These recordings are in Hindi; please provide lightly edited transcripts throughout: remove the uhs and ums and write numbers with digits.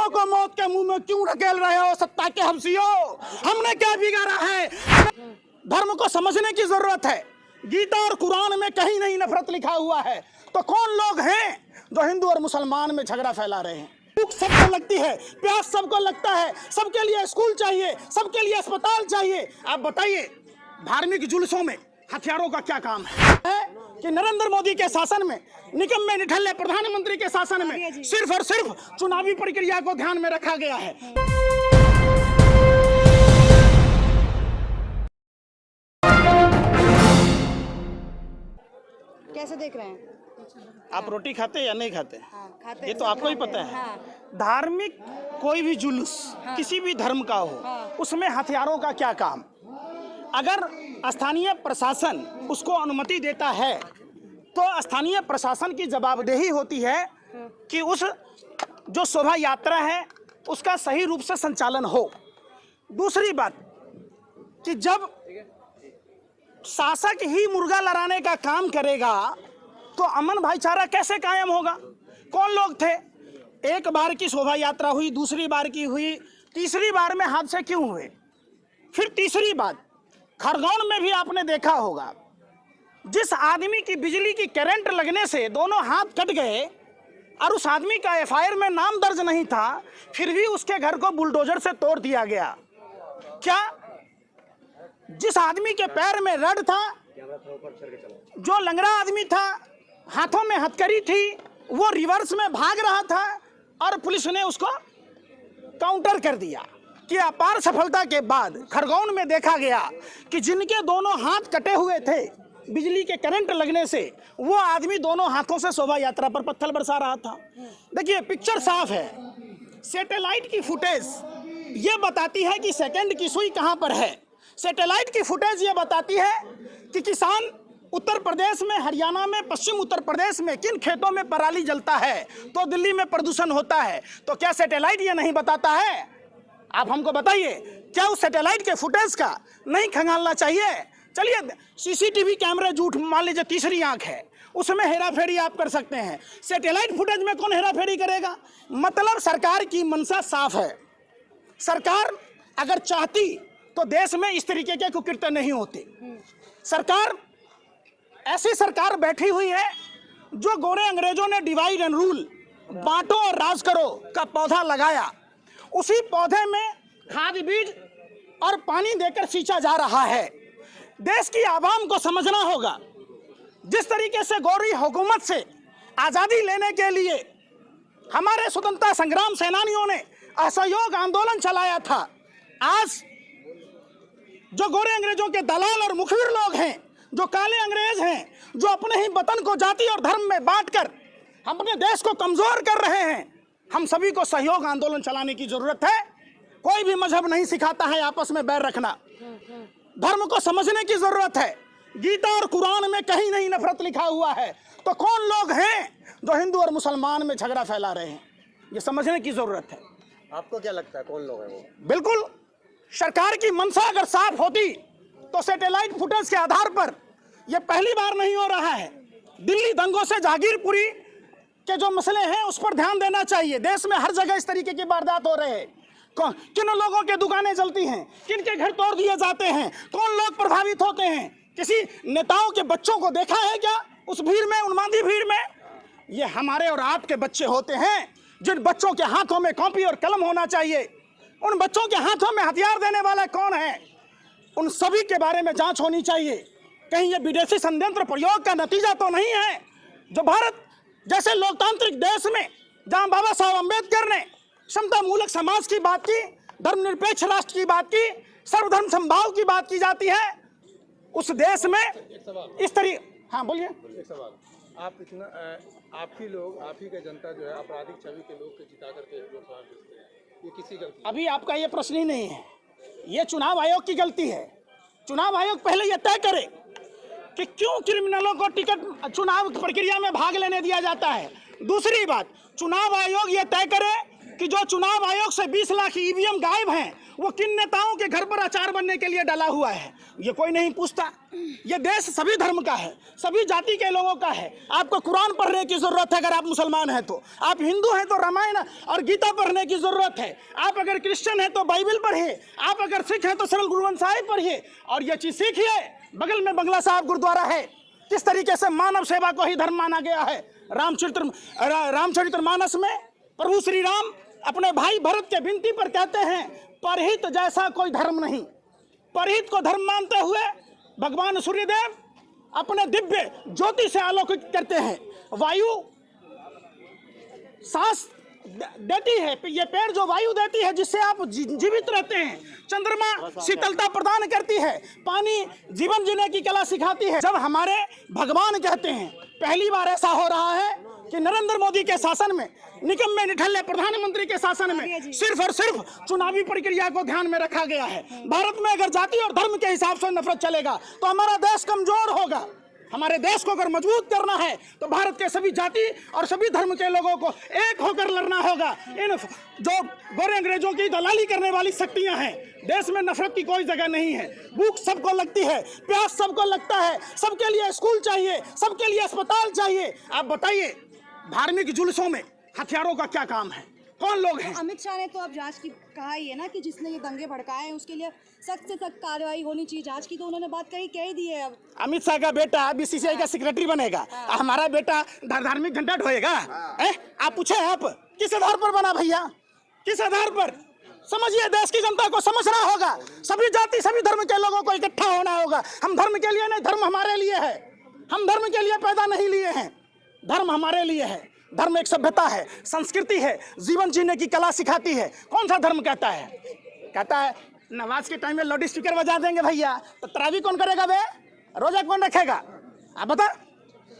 लोगों को मौत के मुंह में क्यों ढकेल रहे हो सत्ता के हबसियों? हमने क्या बिगाड़ा है? धर्म को समझने की जरूरत है। गीता और कुरान में कहीं नहीं नफरत लिखा हुआ है, तो कौन लोग हैं जो हिंदू और मुसलमान में झगड़ा फैला रहे हैं? भूख सबको लगती है, प्यास सबको लगता है, सबके लिए स्कूल चाहिए, सबके लिए अस्पताल चाहिए। आप बताइए, धार्मिक जुलूसों में हथियारों का क्या काम है कि नरेंद्र मोदी के शासन में, निकम्मे निठल्ले प्रधानमंत्री के शासन में सिर्फ और सिर्फ चुनावी प्रक्रिया को ध्यान में रखा गया है। कैसे देख रहे हैं? आप रोटी खाते या नहीं खाते? हाँ, खाते ये तो आपको ही पता है। हाँ। धार्मिक कोई भी जुलूस किसी भी धर्म का हो, उसमें हथियारों का क्या काम? अगर स्थानीय प्रशासन उसको अनुमति देता है तो स्थानीय प्रशासन की जवाबदेही होती है कि उस जो शोभा यात्रा है उसका सही रूप से संचालन हो। दूसरी बात कि जब शासक ही मुर्गा लड़ाने का काम करेगा तो अमन भाईचारा कैसे कायम होगा? कौन लोग थे? एक बार की शोभा यात्रा हुई, दूसरी बार की हुई, तीसरी बार में हादसे क्यों हुए? फिर तीसरी बात, खरगोन में भी आपने देखा होगा, जिस आदमी की बिजली की करंट लगने से दोनों हाथ कट गए और उस आदमी का एफआईआर में नाम दर्ज नहीं था, फिर भी उसके घर को बुलडोजर से तोड़ दिया गया। क्या जिस आदमी के पैर में रड था, जो लंगड़ा आदमी था, हाथों में हथकड़ी थी, वो रिवर्स में भाग रहा था और पुलिस ने उसको काउंटर कर दिया कि अपार सफलता के बाद खरगोन में देखा गया कि जिनके दोनों हाथ कटे हुए थे बिजली के करंट लगने से, वो आदमी दोनों हाथों से शोभा यात्रा पर पत्थर बरसा रहा था। देखिए, पिक्चर साफ है। सैटेलाइट की फुटेज ये बताती है कि सेकंड की सुई कहां पर है। सैटेलाइट की फुटेज ये बताती है कि किसान उत्तर प्रदेश में, हरियाणा में, पश्चिम उत्तर प्रदेश में किन खेतों में पराली जलता है तो दिल्ली में प्रदूषण होता है। तो क्या सैटेलाइट ये नहीं बताता है? आप हमको बताइए, क्या उस सैटेलाइट के फुटेज का नहीं खंगालना चाहिए? चलिए, सीसीटीवी कैमरे झूठ मान लीजिए, तीसरी आंख है, उसमें हेरा फेरी आप कर सकते हैं। सैटेलाइट फुटेज में कौन हेरा फेरी करेगा? मतलब सरकार की मंशा साफ है। सरकार अगर चाहती तो देश में इस तरीके के कुकृत्य नहीं होते। सरकार, ऐसी सरकार बैठी हुई है जो गोरे अंग्रेजों ने डिवाइड एंड रूल, बांटो और राज करो का पौधा लगाया, उसी पौधे में खाद बीज और पानी देकर सींचा जा रहा है। देश की आवाम को समझना होगा, जिस तरीके से गोरी हुकूमत से आज़ादी लेने के लिए हमारे स्वतंत्रता संग्राम सेनानियों ने असहयोग आंदोलन चलाया था, आज जो गोरे अंग्रेजों के दलाल और मुखबिर लोग हैं, जो काले अंग्रेज हैं, जो अपने ही वतन को जाति और धर्म में बांटकर अपने देश को कमजोर कर रहे हैं, हम सभी को सहयोग आंदोलन चलाने की जरूरत है। कोई भी मजहब नहीं सिखाता है आपस में बैर रखना। धर्म को समझने की जरूरत है। गीता और कुरान में कहीं नहीं नफरत लिखा हुआ है, तो कौन लोग हैं जो हिंदू और मुसलमान में झगड़ा फैला रहे हैं? ये समझने की जरूरत है। आपको क्या लगता है कौन लोग हैं वो? बिल्कुल, सरकार की मंशा अगर साफ होती तो सैटेलाइट फुटेज के आधार पर यह पहली बार नहीं हो रहा है। दिल्ली दंगों से जहांगीरपुरी के जो मसले हैं उस पर ध्यान देना चाहिए। देश में हर जगह इस तरीके की वारदात हो रहे हैं। किन लोगों के दुकानें जलती हैं, किन के घर तोड़ दिए जाते हैं, कौन लोग प्रभावित होते हैं? किसी नेताओं के बच्चों को देखा है क्या उस भीड़ में, उन्मादी भीड़ में? ये हमारे और आपके बच्चे होते हैं, जिन बच्चों के हाथों में कॉपी और कलम होना चाहिए। उन बच्चों के हाथों में हथियार देने वाला कौन है? उन सभी के बारे में जांच होनी चाहिए। कहीं ये विदेशी षड्यंत्र प्रयोग का नतीजा तो नहीं है जो भारत जैसे लोकतांत्रिक देश में, जहां बाबा साहब अम्बेडकर ने समता मूलक समाज की बात की, धर्मनिरपेक्ष राष्ट्र की बात की, सर्वधर्म समभाव की बात की जाती है, उस देश में इस तरीके। हाँ बोलिए। एक सवाल, आप इतना आप ही का जनता जो है आपराधिक छवि के लोग के जिता करके लोकसभा भेजते हैं, ये किसी गलती? अभी आपका ये प्रश्न ही नहीं है, ये चुनाव आयोग की गलती है। चुनाव आयोग पहले ये तय करे कि क्यों क्रिमिनलों को टिकट चुनाव प्रक्रिया में भाग लेने दिया जाता है। दूसरी बात, चुनाव आयोग ये तय करे कि जो चुनाव आयोग से 20 लाख ईवीएम गायब हैं, वो किन नेताओं के घर पर अचार बनने के लिए डाला हुआ है, ये कोई नहीं पूछता। ये देश सभी धर्म का है, सभी जाति के लोगों का है। आपको कुरान पढ़ने की जरूरत है अगर आप मुसलमान हैं तो, आप हिंदू हैं तो रामायण और गीता पढ़ने की जरूरत है, आप अगर क्रिश्चियन हैं तो बाइबल पढ़िए, आप अगर सिख हैं तो सरल गुरु ग्रंथ साहिब पढ़िए। और ये चीज सीखिए, बगल में बंगला साहब गुरुद्वारा है, किस तरीके से मानव सेवा को ही धर्म माना गया है। रामचरितमानस में प्रभु श्री राम अपने भाई भरत के विनती पर कहते हैं, परहित जैसा कोई धर्म नहीं। परहित को धर्म मानते हुए भगवान सूर्यदेव अपने दिव्य ज्योति से आलोकित करते हैं। वायु सांस देती है, ये पेड़ जो वायु देती है जिससे आप जीवित रहते हैं। चंद्रमा शीतलता प्रदान करती है, पानी जीवन जीने की कला सिखाती है। जब हमारे भगवान कहते हैं, पहली बार ऐसा हो रहा है कि नरेंद्र मोदी के शासन में, निकम्मे निठल्ले प्रधानमंत्री के शासन में सिर्फ और सिर्फ चुनावी प्रक्रिया को ध्यान में रखा गया है। भारत में अगर जाति और धर्म के हिसाब से नफरत चलेगा तो हमारा देश कमजोर होगा। हमारे देश को अगर मजबूत करना है तो भारत के सभी जाति और सभी धर्म के लोगों को एक होकर लड़ना होगा। इन जो गोरे अंग्रेजों की दलाली करने वाली शक्तियां हैं, देश में नफरत की कोई जगह नहीं है। भूख सबको लगती है, प्यास सबको लगता है, सबके लिए स्कूल चाहिए, सबके लिए अस्पताल चाहिए। आप बताइए, धार्मिक जुलूसों में हथियारों का क्या काम है? कौन लोग हैं? अमित शाह ने तो अब जांच की कहा ही है ना कि जिसने ये दंगे भड़काए हैं उसके लिए सख्त से सख्त कार्रवाई होनी चाहिए। जांच की तो उन्होंने बात कह ही दी है। अब अमित शाह का बेटा बीसीसीआई का सेक्रेटरी बनेगा, हमारा बेटा धार्मिक झंडा ढोएगा? आप पूछे, आप किस आधार पर बना भैया, किस आधार पर? समझिए, देश की जनता को समझना होगा। सभी जाति सभी धर्म के लोगों को इकट्ठा होना होगा। हम धर्म के लिए नहीं, धर्म हमारे लिए है। हम धर्म के लिए पैदा नहीं लिए हैं, धर्म हमारे लिए है। धर्म एक सभ्यता है, संस्कृति है, जीवन जीने की कला सिखाती है। कौन सा धर्म कहता है? कहता है नमाज के टाइम में लाउड स्पीकर बजा देंगे भैया, तो तरावी कौन करेगा बे? रोजा कौन रखेगा? आप बता,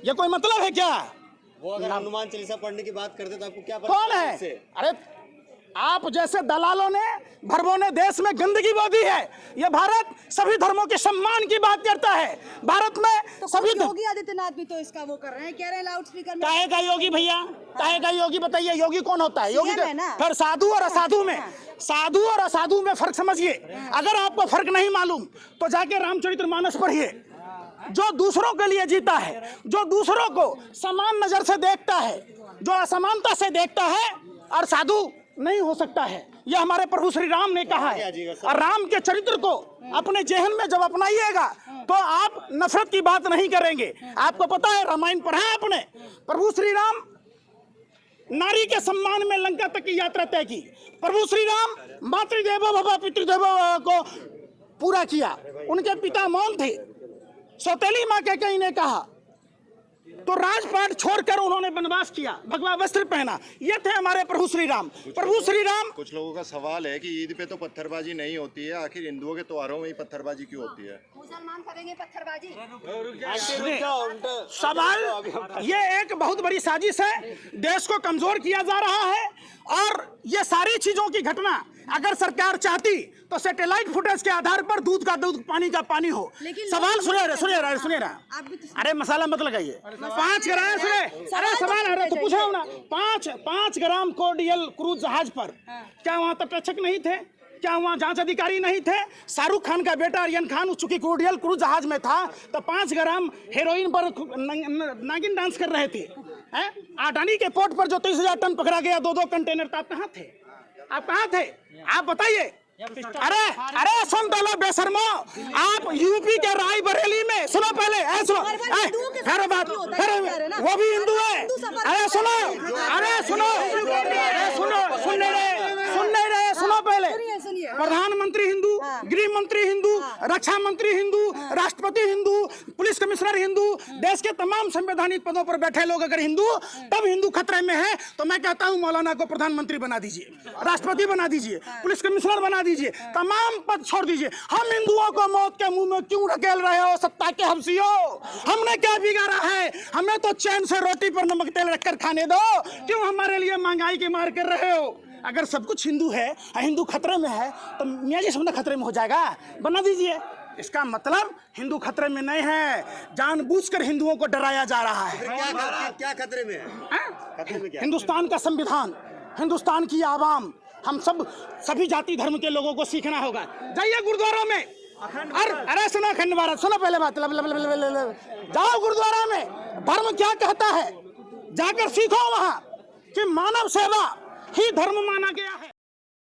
ये कोई मतलब है क्या? वो अगर हनुमान चालीसा पढ़ने की बात करते तो आपको क्या पता? कौन है? अरे आप जैसे दलालों ने, भरबों ने देश में गंदगी बो दी है। ये भारत सभी धर्मों के सम्मान की बात करता है। भारत में तो सभी योगी आदित्यनाथ भी तो इसका वो कर रहे हैं, कह रहे हैं लाउड स्पीकर में। काहे का योगी भैया? काहे का योगी? बताइए, योगी कौन होता है? योगी है ना। फिर साधु और असाधु में, साधु और असाधु में फर्क समझिए। अगर आपको फर्क नहीं मालूम तो जाके रामचरितमानस पढ़िए। जो दूसरों के लिए जीता है, जो दूसरों को समान नजर से देखता है, जो असमानता से देखता है, और साधु नहीं हो सकता है। यह हमारे प्रभु श्री राम ने कहा है। और राम के चरित्र को अपने जेहन में जब अपनाइएगा तो आप नफरत की बात नहीं करेंगे। आपको पता है, रामायण पढ़ा है आपने? प्रभु श्री राम नारी के सम्मान में लंका तक की यात्रा तय की। प्रभु श्री राम मातृदेवो भव पितृदेवो भव को पूरा किया। उनके पिता मौन थे, सौतेली माँ के कहीं ने कहा तो राजपाट छोड़कर उन्होंने वनवास किया, भगवा वस्त्र पहना। ये थे हमारे प्रभु श्री राम। प्रभु श्री राम। कुछ लोगों का सवाल है कि ईद पे तो पत्थरबाजी नहीं होती है, आखिर हिंदुओं के त्योहारों में ही पत्थरबाजी क्यों होती है? मुसलमान करेंगे पत्थरबाजी? सवाल, ये एक बहुत बड़ी साजिश है, देश को कमजोर किया जा रहा है। और ये सारी चीजों की घटना अगर सरकार चाहती तो सैटेलाइट फुटेज के आधार पर दूध का दूध, पानी का पानी हो। सवाल सुनिए ना, अरे मसाला मत लगाइए। 5 ग्राम सुने, अरे सवाल, अरे तो पूछा हूं ना, 5 ग्राम कोर्डियल क्रूज जहाज पर क्या वहां तटरक्षक नहीं थे? क्या वहाँ जांच अधिकारी नहीं थे? शाहरुख खान का बेटा आर्यन खान चूंकि कोर्डियल क्रूज जहाज में था तो 5 ग्राम हेरोइन पर नागिन डांस कर रहे थे। अडानी के पोर्ट पर जो 30,000 टन पकड़ा गया, 2-2 कंटेनर, तो आप कहाँ थे? आप कहाँ थे? आप बताइए। अरे सुन तो लो बेशर्मो, आप यूपी के रायबरेली में, सुनो पहले, सुनो, फिर बात, फिर वो भी हिंदू है। अरे सुनो, सुन नहीं रहे, सुनो पहले। प्रधानमंत्री हिंदू, गृह मंत्री हिंदू, रक्षा मंत्री हिंदू, राष्ट्रपति हिंदू, पुलिस कमिश्नर हिंदू, देश के तमाम संवैधानिक पदों पर बैठे लोग अगर हिंदू, तब हिंदू खतरे में है। तो मैं कहता हूं मौलाना को प्रधानमंत्री बना दीजिए, राष्ट्रपति बना दीजिए, पुलिस कमिश्नर बना दीजिए, तमाम पद छोड़ दीजिए। हम हिंदुओं को मौत के मुंह में क्यों ढकेल रहे हो सत्ता के हवसियों? हमने क्या बिगाड़ा है? हमें तो चैन से रोटी पर नमक तेल रखकर खाने दो, क्यों हमारे लिए महंगाई की मार कर रहे हो? अगर सब कुछ हिंदू है, हिंदू खतरे में है, तो मियाँ जी समझना खतरे में हो जाएगा, बना दीजिए। इसका मतलब हिंदू खतरे में नहीं है, जानबूझकर हिंदुओं को डराया जा रहा है। क्या खतरे में है? खतरे में क्या? हिंदुस्तान का संविधान, हिंदुस्तान की आवाम, हम सब सभी जाति धर्म के लोगों को सीखना होगा। जाइए गुरुद्वारों में, अरे सुनो अखंड भारत, सुनो पहले बात, जाओ गुरुद्वारा में, धर्म क्या कहता है जाकर सीखो वहां कि मानव सेवा ही धर्म माना गया है।